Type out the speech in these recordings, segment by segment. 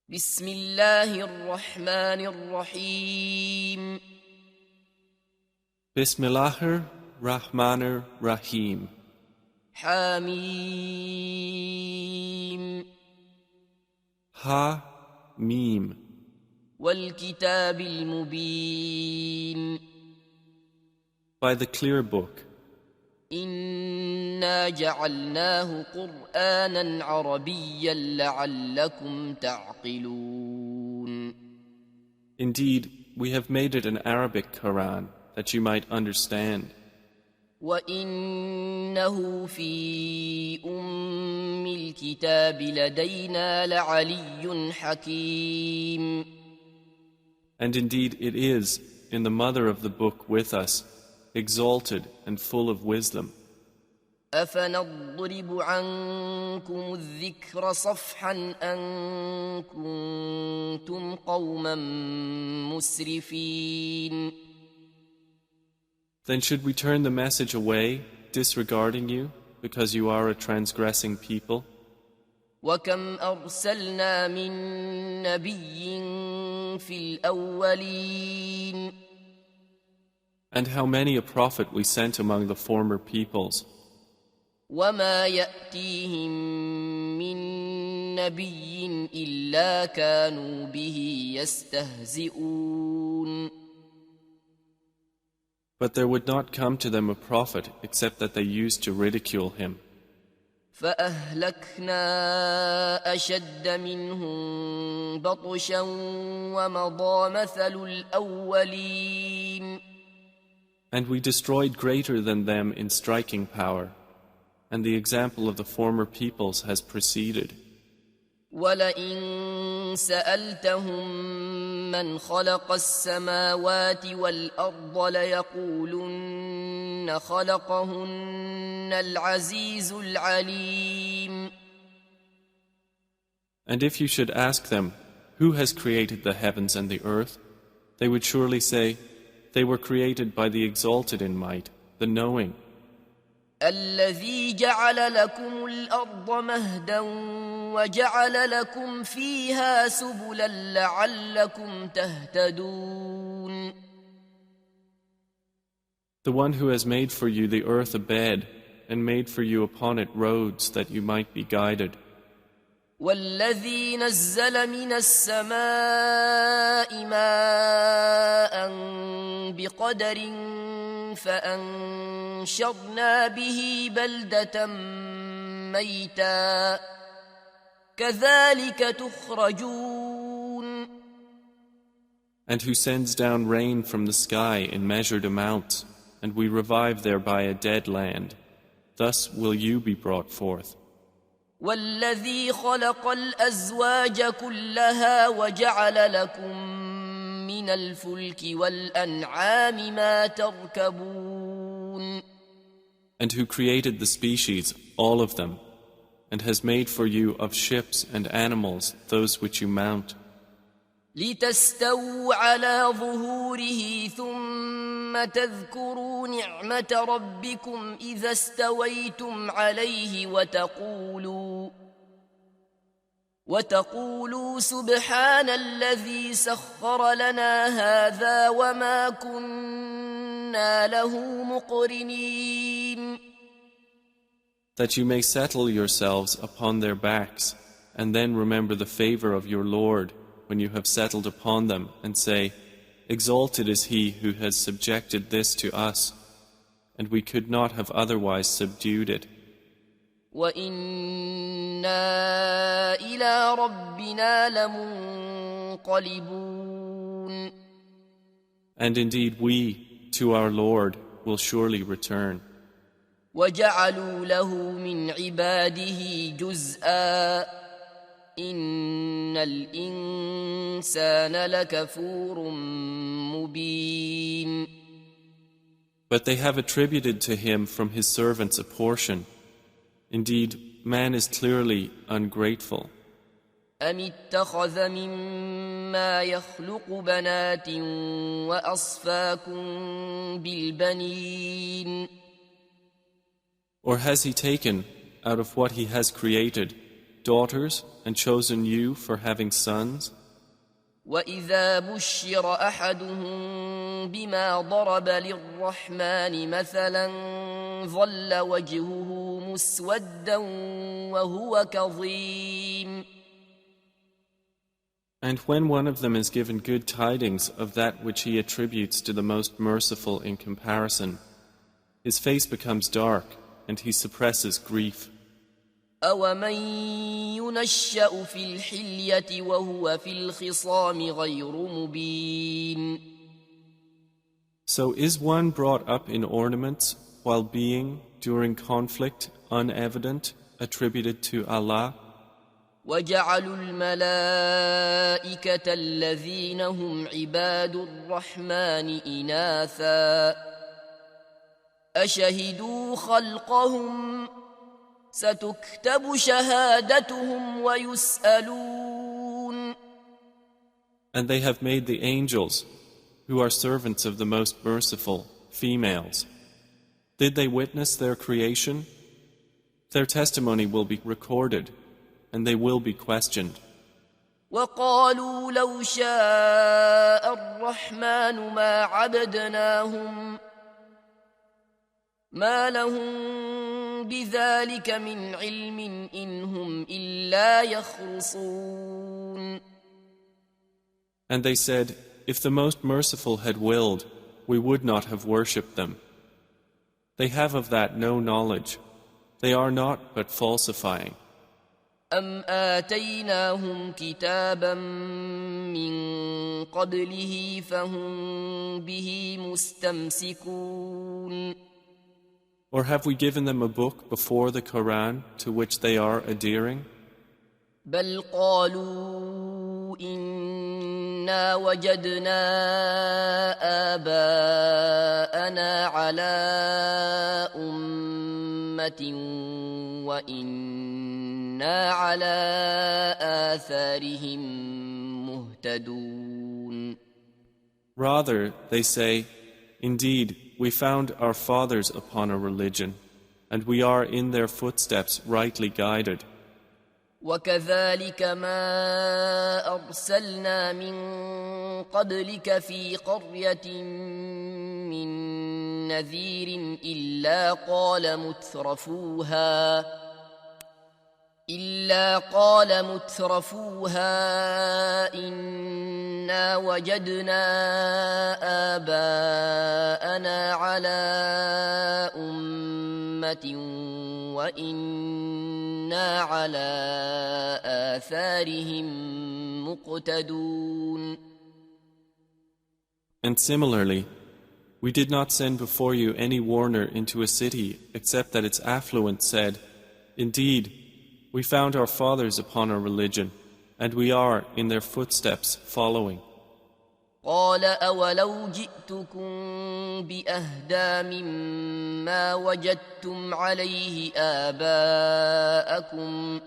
بسم الله الرحمن الرحيم Bismillahir Rahmanir Rahim. حميم Ha Mim. والكتاب المبين By the clear book. إنا جعلناه قرآنا عربيا لعلكم تعقلون Indeed, we have made it an Arabic Quran that you might understand. وإنه في أم الكتاب لدينا لعلي حكيم And indeed it is, in the mother of the book with us, exalted and full of wisdom. أفنضرب عنكم الذكر صفحا أن كنتم قوما مسرفين Then should we turn the message away, disregarding you, because you are a transgressing people? وكم أرسلنا من نبي في الأولين And how many a prophet we sent among the former peoples, وما يأتيهم من نبي إلا كانوا به يستهزئون but there would not come to them a prophet except that they used to ridicule him. فأهلكنا أشد منهم بطشا ومضى مثل الأولين And we destroyed greater than them in striking power, and the example of the former peoples has preceded. ولئن سألتهم من خلق السماوات والأرض ليقولن خلقهن العزيز العليم And if you should ask them, who has created the heavens and the earth, they would surely say, they were created by the exalted in might, the knowing, الذي جعل لكم الأرض مهدا وجعل لكم فيها سبلا لعلكم تهتدون the one who has made for you the earth a bed, and made for you upon it roads that you might be guided. والذي نزل من السماء ماء بقدر فأنشرنا به بلدة ميتا كذلك تخرجون And who sends down rain from the sky in measured amounts, and we revive thereby a dead land. Thus will you be brought forth. والذي خلق الأزواج كلها وجعل لكم من الفلك والأنعام ما تركبون And who created the species, all of them, and has made for you of ships and animals those which you mount, لتستووا على ظهوره ثم تذكروا نعمة ربكم إذا استويتم عليه وتقولوا سبحان الذي سخر لنا هذا وما كنا له مقرنين that you may settle yourselves upon their backs, and then remember the favor of your Lord when you have settled upon them, and say, exalted is he who has subjected this to us, and we could not have otherwise subdued it. وَإِنَّا إِلَى رَبِّنَا لَمُنقَلِبُونَ And indeed we, to our Lord, will surely return. وَجَعَلُوا لَهُ مِنْ عِبَادِهِ جُزْءًا إِنَّ الْإِنسَانَ لَكَفُورٌ مُبِينٌ But they have attributed to him from his servants a portion. Indeed, man is clearly ungrateful. أَمِ اتَّخَذَ مِمَّا يَخْلُقُ بَنَاتٍ وَأَصْفَاكُم بِالْبَنِينَ Or has he taken, out of what he has created, daughters and chosen you for having sons? وإذا بشر أحدهم بما ضرب للرحمن مثلا ظل وجهه مسودا وهو كظيم. And when one of them is given good tidings of that which he attributes to the most merciful in comparison, his face becomes dark and he suppresses grief. أَوَمَن يُنَشَّأُ فِي الْحِلْيَةِ وَهُوَ فِي الْخِصَامِ غَيْرُ مُبِينٍ. So is one brought up in ornaments while being, during conflict, unevident, attributed to Allah? وَجَعَلُوا الْمَلَائِكَةَ الَّذِينَ هُمْ عِبَادُ الرَّحْمَنِ إِنَاثًا أَشَهِدُوا خَلْقَهُمْ ستكتب شهادتهم ويسألون. And they have made the angels, who are servants of the Most Merciful, females. Did they witness their creation? Their testimony will be recorded, and they will be questioned. وقالوا لو شاء الرحمن ما عبدناهم ما لهم بذلك من علم إن هم إلا يخرصون. And they said, if the Most Merciful had willed, we would not have worshipped them. They have of that no knowledge. They are not but falsifying. أم آتيناهم كتابا من قبله فهم به مستمسكون. Or have we given them a book before the Quran to which they are adhering? بل قالوا إنا وجدنا آباءنا على أمة وإنا على آثارهم مهتدون. Rather, they say, indeed, we found our fathers upon a religion, and we are in their footsteps rightly guided. وكذلك ما أرسلنا من قبلك في قرية من نذير إلا قال مترفوها إنا وجدنا آباءنا على أمة وإنا على آثارهم مقتدون. And similarly, we did not send before you any warner into a city except that its affluent said, indeed, we found our fathers upon a religion, and we are in their footsteps following. قال أولو جئتكم بأهدى مما وجدتم عليه آباءكم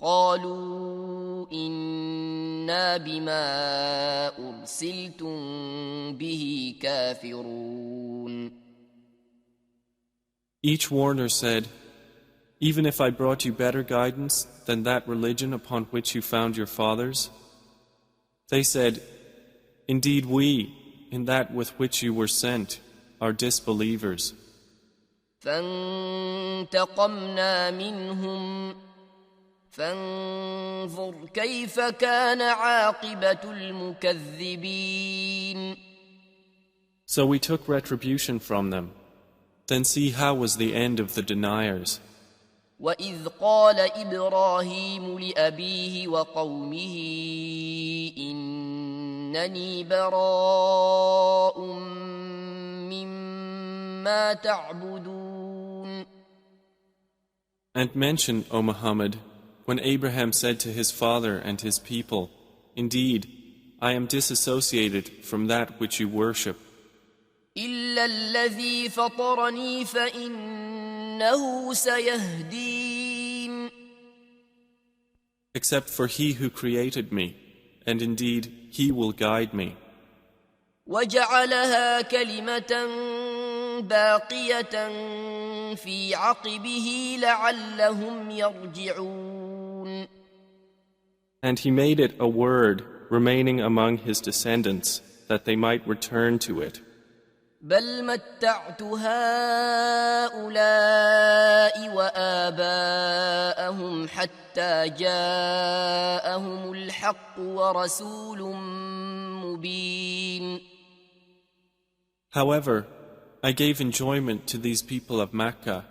قالوا إنا بما أرسلتم به كافرون. Each warner said, even if I brought you better guidance than that religion upon which you found your fathers? They said, indeed we, in that with which you were sent, are disbelievers. فانتقمنا منهم فانظر كيف كان عاقبة المكذبين. So we took retribution from them. Then see how was the end of the deniers. وَإِذْ قَالَ إِبْرَاهِيمُ لِأَبِيهِ وَقَوْمِهِ إِنَّنِي بَرَاءٌ مِّمَّا تَعْبُدُونَ. And mention, O Muhammad, when Abraham said to his father and his people, indeed, I am disassociated from that which you worship. إِلَّا الَّذِي فَطَرَنِي فَإِنَّهُ سَيَهْدِينِ. Except for he who created me, and indeed he will guide me. وجعلها كلمة باقية في عقبه لعلهم يرجعون. And he made it a word remaining among his descendants, that they might return to it. بل متعت هؤلاء وآباءهم حتى جاءهم الحق ورسول مبين. However, I gave enjoyment to these people of Mecca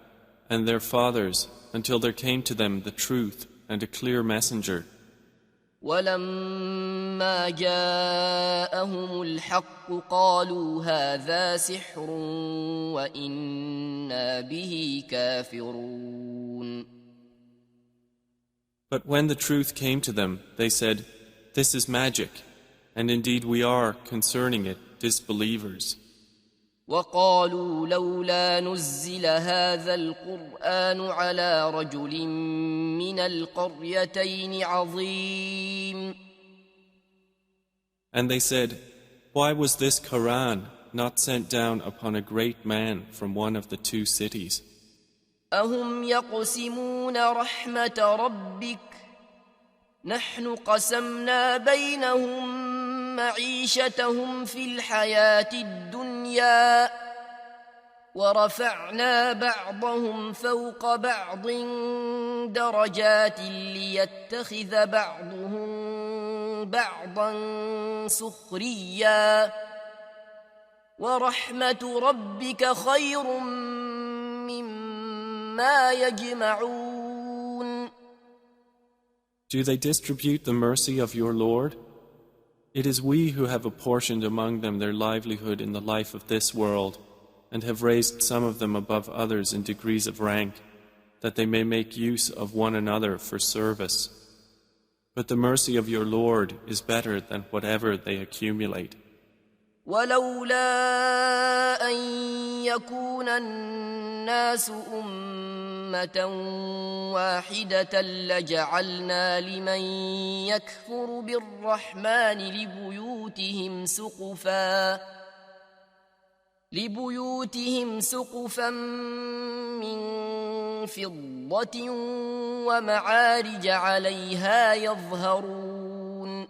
and their fathers until there came to them the truth and a clear messenger. ولما جاءهم الحق قالوا هذا سحر وإنا به كافرون. But when the truth came to them, they said, "This is magic, and indeed we are, concerning it, disbelievers." وقالوا لولا نزل هذا القرآن على رجل من القريتين عظيم. And they said, "Why was this Quran not sent down upon a great man from one of the two cities?" أهم يقسمون رحمة ربك نحن قسمنا بينهم معيشتهم في الحياة الدنيا ورفعنا بعضهم فوق بعض درجات ليتخذ بعضهم بعضا سخريا ورحمة ربك خير مما يجمعون. Do they distribute the mercy of your Lord? It is we who have apportioned among them their livelihood in the life of this world, and have raised some of them above others in degrees of rank, that they may make use of one another for service. But the mercy of your Lord is better than whatever they accumulate. ولولا أن يكون الناس أمة واحدة لجعلنا لمن يكفر بالرحمن لبيوتهم سقفا من فضة ومعارج عليها يظهرون.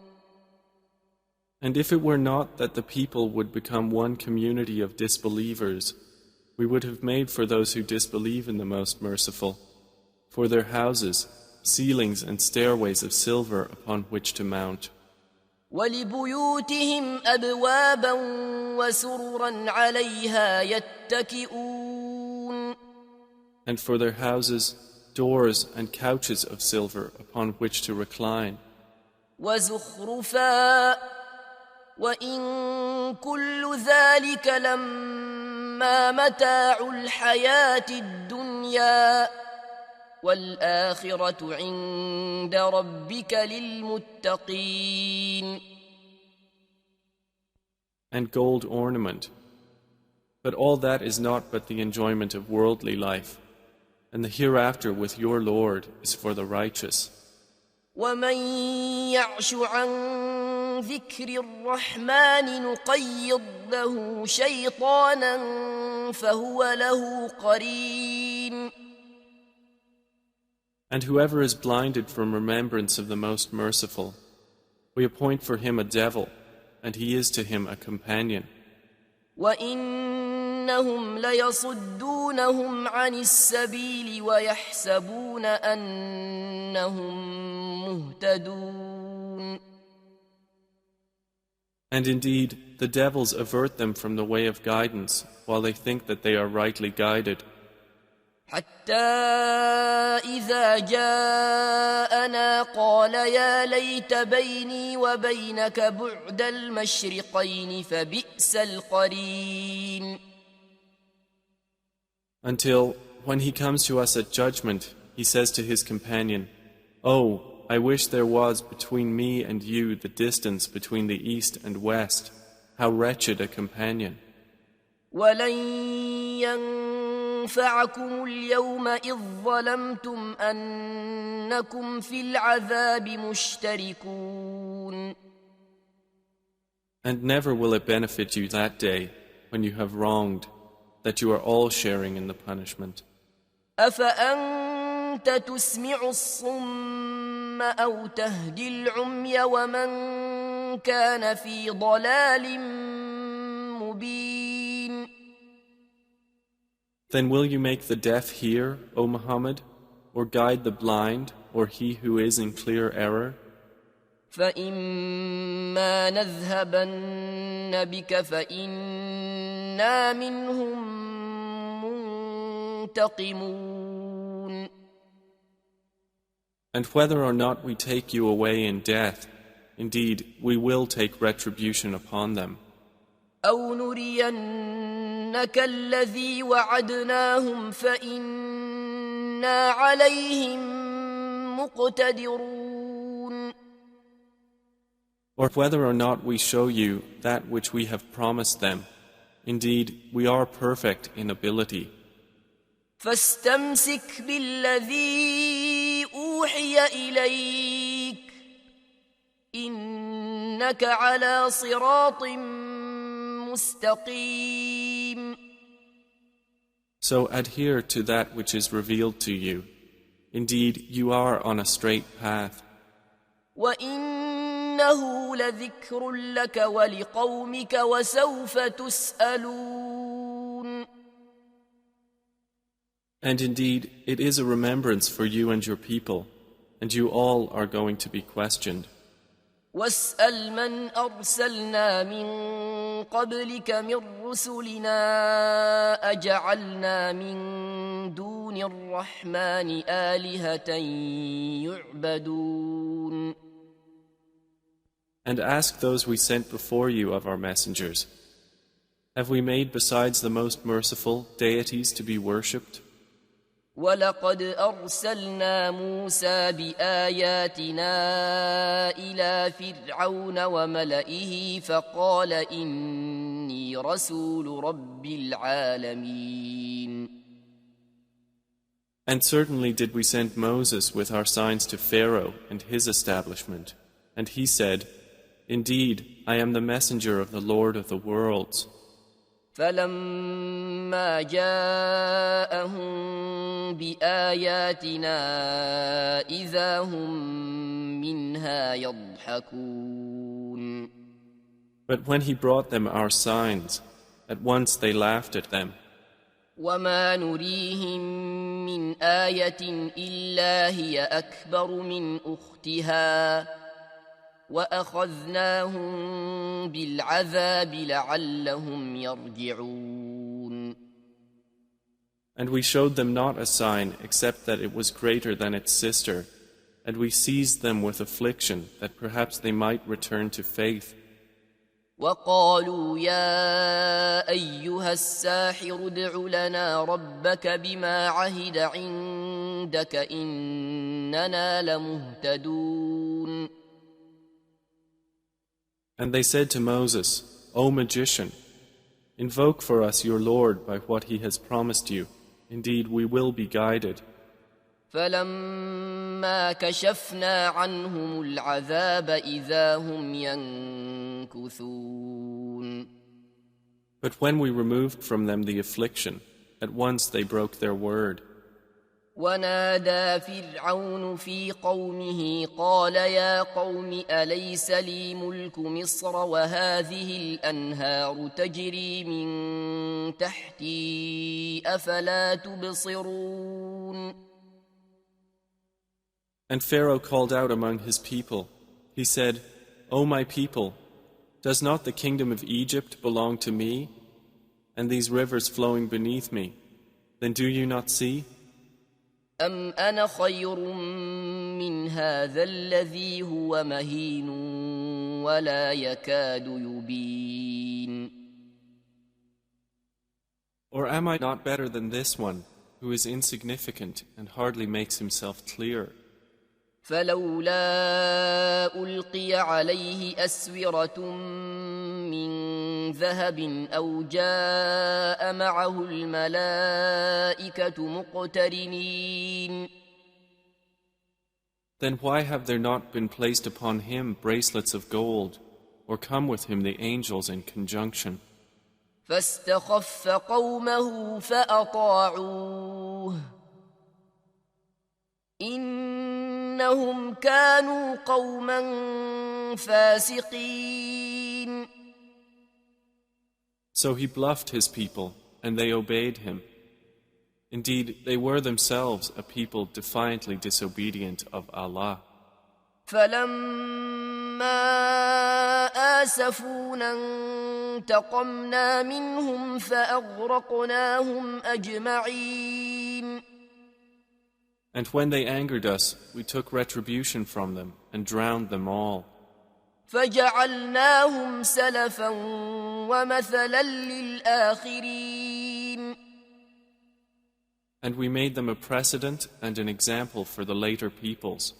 And if it were not that the people would become one community of disbelievers, we would have made for those who disbelieve in the Most Merciful, for their houses, ceilings and stairways of silver upon which to mount. وَلِبُيُوتِهِمْ أَبْوَابًا وَسُرُرًا عَلَيْهَا يَتَّكِئُونَ. And for their houses, doors and couches of silver upon which to recline. وَزُخْرُفًا وَإِن كُلُّ ذَلِكَ لَمَّا مَتَاعُ الْحَيَاةِ الدُّنْيَا وَالْآخِرَةُ عِندَ رَبِّكَ لِلْمُتَّقِينَ. And gold ornament. But all that is not but the enjoyment of worldly life, and the hereafter with your Lord is for the righteous. وَمَن يَعْشُ عَن ذِكْرِ الرَّحْمَنِ نُقَيِّضْ لَهُ شَيْطَانًا فَهُوَ لَهُ قَرِينٌ. And whoever is blinded from remembrance of the Most Merciful, we appoint for him a devil, and he is to him a companion. وَإِنَّهُمْ لَيَصُدُّونَهُمْ عَنِ السَّبِيلِ وَيَحْسَبُونَ أَنَّهُمْ مُهْتَدُونَ. And indeed, the devils avert them from the way of guidance, while they think that they are rightly guided. حتى إذا جاءنا قال يا ليت بيني وبينك بعد المشرقين فبئس القرين. Until, when he comes to us at judgment, he says to his companion, "Oh, I wish there was between me and you the distance between the east and west. How wretched a companion." ولن ينفعكم اليوم إذ ظلمتم أنكم في العذاب مشتركون. And never will it benefit you that day when you have wronged, that you are all sharing in the punishment. أفأنت تسمع الصم أو تهدي العمي ومن كان في ضلال مبين. Then will you make the deaf hear, O Muhammad, or guide the blind, or he who is in clear error? فإما نذهبن بك فإنا منهم منتقمون. And whether or not we take you away in death, indeed, we will take retribution upon them. أو نرينك الذي وعدناهم فإنا عليهم مقتدرون. Or whether or not we show you that which we have promised them, indeed, we are perfect in ability. فاستمسك بالذي أوحي إليك إنك على صراط مستقيم. So adhere to that which is revealed to you. Indeed, you are on a straight path. وإنه لذكر لك ولقومك وسوف تسألون. And indeed, it is a remembrance for you and your people, and you all are going to be questioned. واسأل من أرسلنا من قبلك من رسلنا أجعلنا من دون الرحمن آلهة يعبدون. And ask those we sent before you of our messengers, have we made besides the most merciful deities to be worshipped? ولقد أرسلنا موسى بآياتنا إلى فرعون وملئه فقال إني رسول رب العالمين. And certainly did we send Moses with our signs to Pharaoh and his establishment, and he said, indeed, I am the messenger of the Lord of the worlds. فلما جاءهم بآياتنا إذا هم منها يضحكون. But when he brought them our signs, at once they laughed at them. وما نريهم من آية إلا هي أكبر من أختها وأخذناهم بالعذاب لعلهم يرجعون. And we showed them not a sign except that it was greater than its sister, and we seized them with affliction that perhaps they might return to faith. وقالوا يا أيها الساحر ادع لنا ربك بما عهد عندك إننا لمهتدون. And they said to Moses, O magician, invoke for us your Lord by what he has promised you. Indeed, we will be guided. فلما كشفنا عنهم العذاب إذا هم ينكثون. But when we removed from them the affliction, at once they broke their word. ونادى فرعون في قومه قال يا قوم أليس لي ملك مصر وهذه الأنهار تجري من تحتي أفلا تبصرون. And Pharaoh called out among his people. He said, O my people, does not the kingdom of Egypt belong to me, and these rivers flowing beneath me? Then do you not see? أم أنا خير من هذا الذي هو مهين ولا يكاد يبين. Or am I not better than this one, who is insignificant and hardly makes himself clear? فلولا ألقي عليه أسورة من ذهب أو جاء معه الملائكة مقترنين. Then why have there not been placed upon him bracelets of gold, or come with him the angels in conjunction. فاستخف قومه فأطاعوه إنهم كانوا قوما فاسقين. So he bluffed his people, and they obeyed him. Indeed, they were themselves a people defiantly disobedient of Allah. فلما آسفونا انتقمنا منهم فأغرقناهم أجمعين. And when they angered us, we took retribution from them and drowned them all. فجعلناهم سلفا ومثلا للآخرين. And we made them a precedent and an example for the later peoples.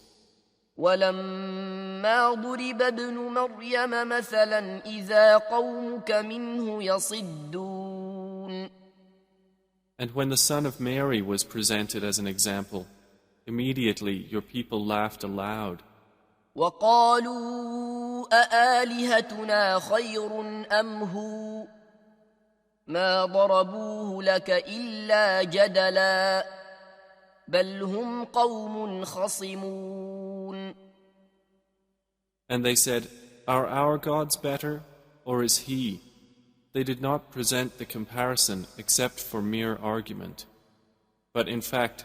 ولما ضرب ابن مريم مثلا إذا قومك منه يصدون. And when the son of Mary was presented as an example, immediately your people laughed aloud. وقالوا أآلهتنا خير أم هو ما ضربوه لك إلا جدلا بل هم قوم خصمون. And they said, Are our gods better, or is he? They did not present the comparison except for mere argument. But in fact,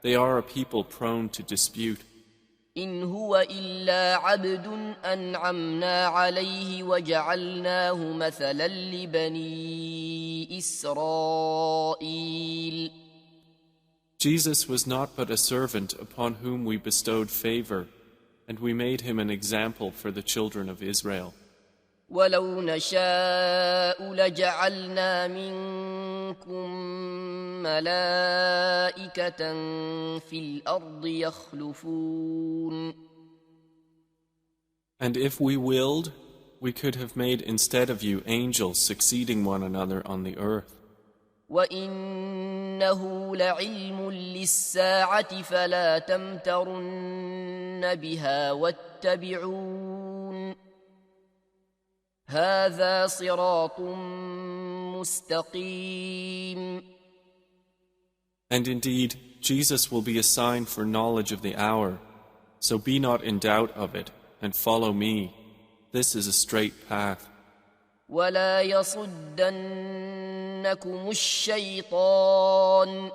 they are a people prone to dispute. إن هو إلا عبد أنعمنا عليه وجعلناه مثلا لبني إسرائيل. Jesus was not but a servant upon whom we bestowed favor, and we made him an example for the children of Israel. ولو نشاء لجعلنا منكم ملائكة في الأرض يخلفون. And if we willed, we could have made instead of you angels succeeding one another on the earth. وإنه لعلم للساعة فلا تمترن بها واتبعون هذا صراط مستقيم. And indeed, Jesus will be a sign for knowledge of the hour, so be not in doubt of it, and follow me. This is a straight path. ولا يصدنكم الشيطان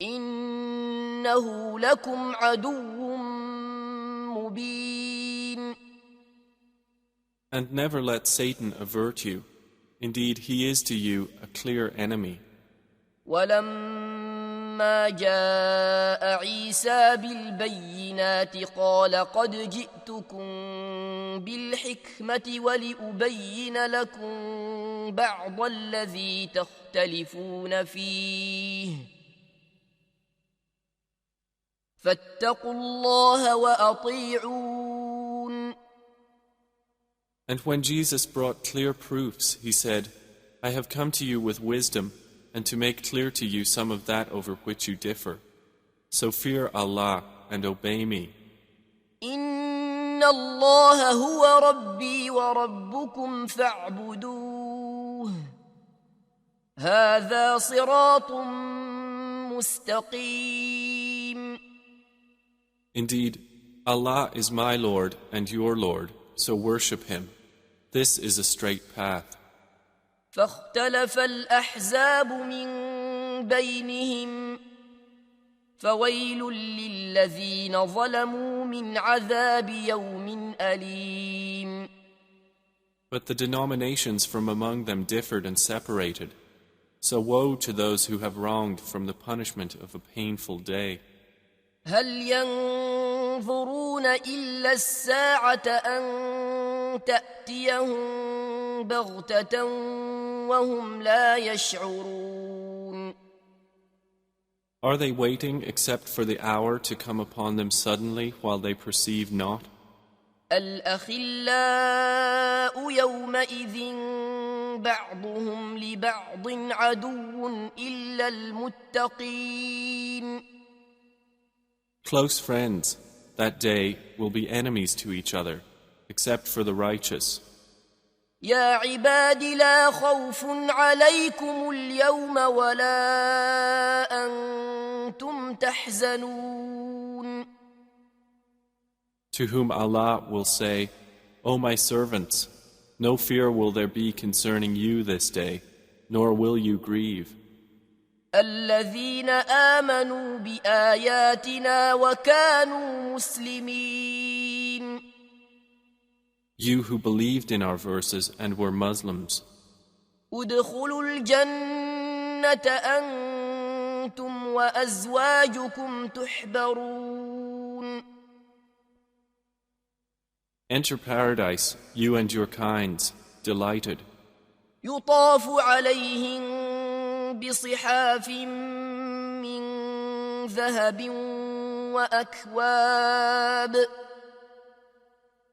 إنه لكم عدو مبين. And never let Satan avert you. Indeed, he is to you a clear enemy. ولما جاء عيسى بالبينات قال قد جئتكم بالحكمة ولأبين لكم بعض الذي تختلفون فيه فاتقوا الله وأطيعون. And when Jesus brought clear proofs, he said, I have come to you with wisdom, and to make clear to you some of that over which you differ. So fear Allah and obey me. إن الله هو ربي وربكم فاعبدوه هذا صراط مستقيم. Indeed, Allah is my Lord and your Lord, so worship Him. This is a straight path. فاختلف الأحزاب من بينهم فويل للذين ظلموا من عذاب يوم أليم. But the denominations from among them differed and separated. So woe to those who have wronged from the punishment of a painful day. هل ينظرون إلا الساعة أن تأتيهم بغتة وهم لا يشعرون. Are they waiting except for the hour to come upon them suddenly while they perceive not? الأخلاء يومئذ بعضهم لبعض عدو إلا المتقين. Close friends that day will be enemies to each other, except for the righteous. يا عباد لا خوف عليكم اليوم ولا أنتم تحزنون. To whom Allah will say, O my servants, no fear will there be concerning you this day, nor will you grieve. الذين آمنوا بآياتنا وكانوا مسلمين. You who believed in our verses and were Muslims. ادخلوا الجنة أنتم وأزواجكم تحبرون. Enter paradise, you and your kinds, delighted. يطاف عليهم بصحاف من ذهب وأكواب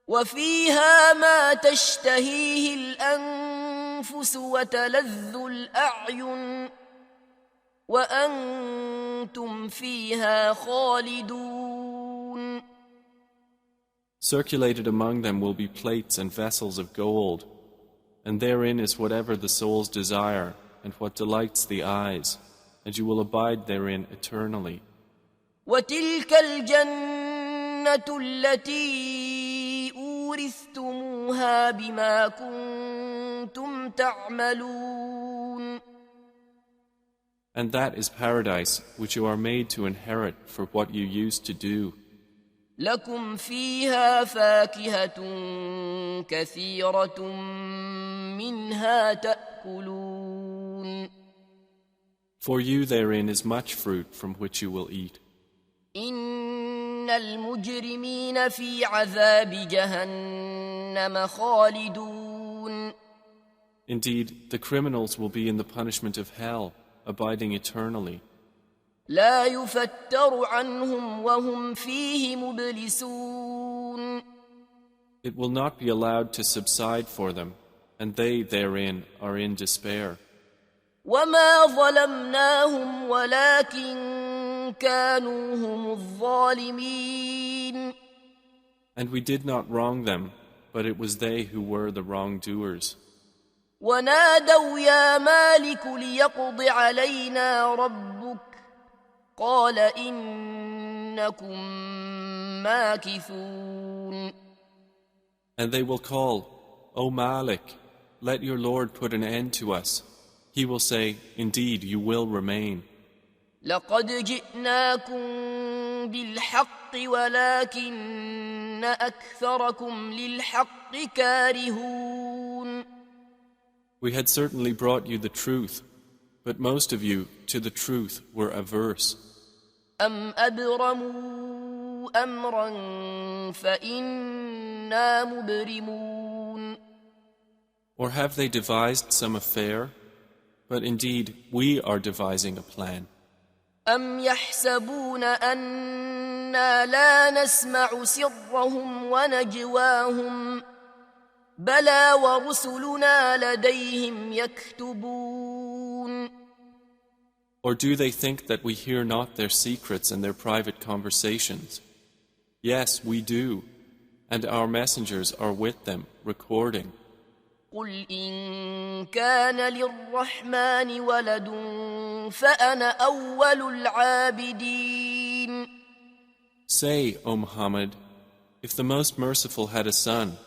وفيها ما تشتهيه الأنفس وتلذ الأعين وأنتم فيها خالدون. Circulated among them will be plates and vessels of gold, and therein is whatever the souls desire and what delights the eyes, and you will abide therein eternally. وتلك الجنة التي أورثتموها بما كنتم تعملون. And that is paradise which you are made to inherit for what you used to do. لكم فيها فاكهة كثيرة منها تأكلون. For you therein is much fruit from which you will eat. إن المجرمين في عذاب جهنم خالدون. Indeed, the criminals will be in the punishment of hell, abiding eternally. لا يفتر عنهم وهم فيه مبلسون. It will not be allowed to subside for them, and they therein are in despair. وما ظلمناهم ولكن كانوا هم الظالمين. And we did not wrong them, but it was they who were the wrongdoers. ونادوا يا مالك ليقض علينا ربك قال إنكم ماكثون. And they will call, O Malik, let your Lord put an end to us. He will say, Indeed, you will remain. لقد جئناكم بالحق ولكن أكثركم للحق كارهون. We had certainly brought you the truth, but most of you to the truth were averse. أم أبرموا أمرا فإنا مبرمون. Or have they devised some affair? But indeed, we are devising a plan. أم يحسبون أنا لا نسمع سرهم ونجواهم بلى ورسلنا لديهم يكتبون. Or do they think that we hear not their secrets and their private conversations? Yes, we do, and our messengers are with them, recording. قل إن كان للرحمن ولد فأنا أول العابدين. Say, O Muhammad, if the Most Merciful had a son,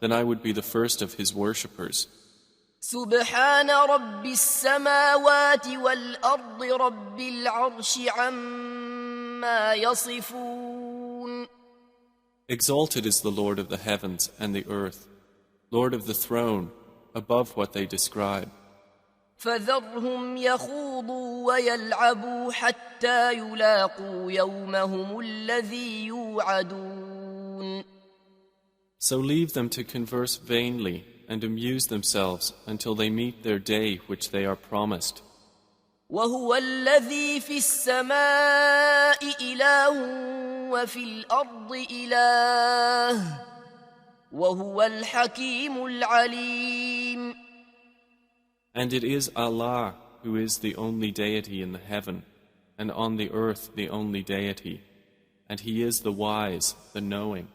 then I would be the first of his worshippers. سبحان رب السماوات والأرض رب العرش عما يصفون. Exalted is the Lord of the heavens and the earth, Lord of the throne, above what they describe. فذرهم يخوضوا ويلعبوا حتى يلاقوا يومهم الذي يوعدون. So leave them to converse vainly and amuse themselves until they meet their day which they are promised. وهو الذي في السماء إله وفي الأرض إله وهو الحكيم العليم. And it is Allah who is the only deity in the heaven, and on the earth the only deity, and He is the wise, the knowing.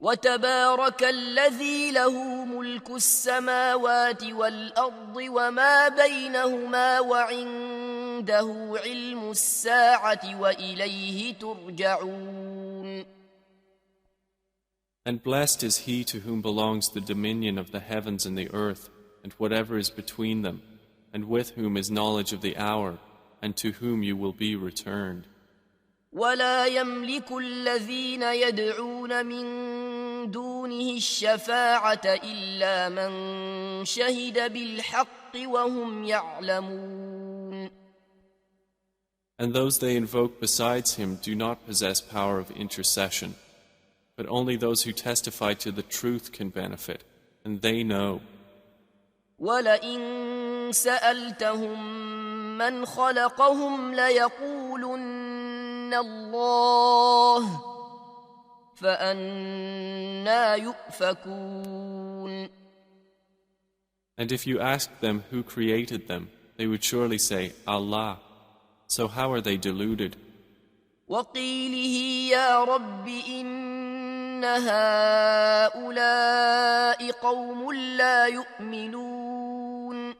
وتبارك الذي له ملك السماوات والأرض وما بينهما وعنده علم الساعة وإليه ترجعون. And blessed is he to whom belongs the dominion of the heavens and the earth, and whatever is between them, and with whom is knowledge of the hour, and to whom you will be returned. ولا يملك الذين يدعون من دونه الشفاعة إلا من شهد بالحق وهم يعلمون. And those they invoke besides him do not possess power of intercession, but only those who testify to the truth can benefit, and they know. وَلَئِن سَأَلْتَهُم مَّنْ خَلَقَهُمْ لَيَقُولُنَّ اللَّهُ فَأَنَّىٰ يُؤْفَكُونَ. And if you asked them who created them, they would surely say, Allah. So how are they deluded? وَقِيلِهِ يَا رَبِّ إِنَّ هَٰؤُلَاءِ قَوْمٌ لَّا يُؤْمِنُونَ.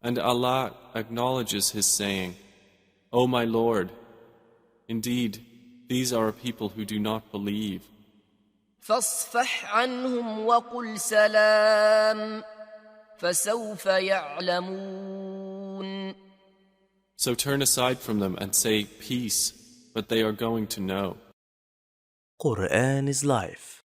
And Allah acknowledges his saying, O my Lord, indeed, these are a people who do not believe. فَاصْفَحْ عَنْهُمْ وَقُلْ سَلَامٌ فَسَوْفَ يَعْلَمُونَ. So turn aside from them and say, Peace, but they are going to know. Quran is life.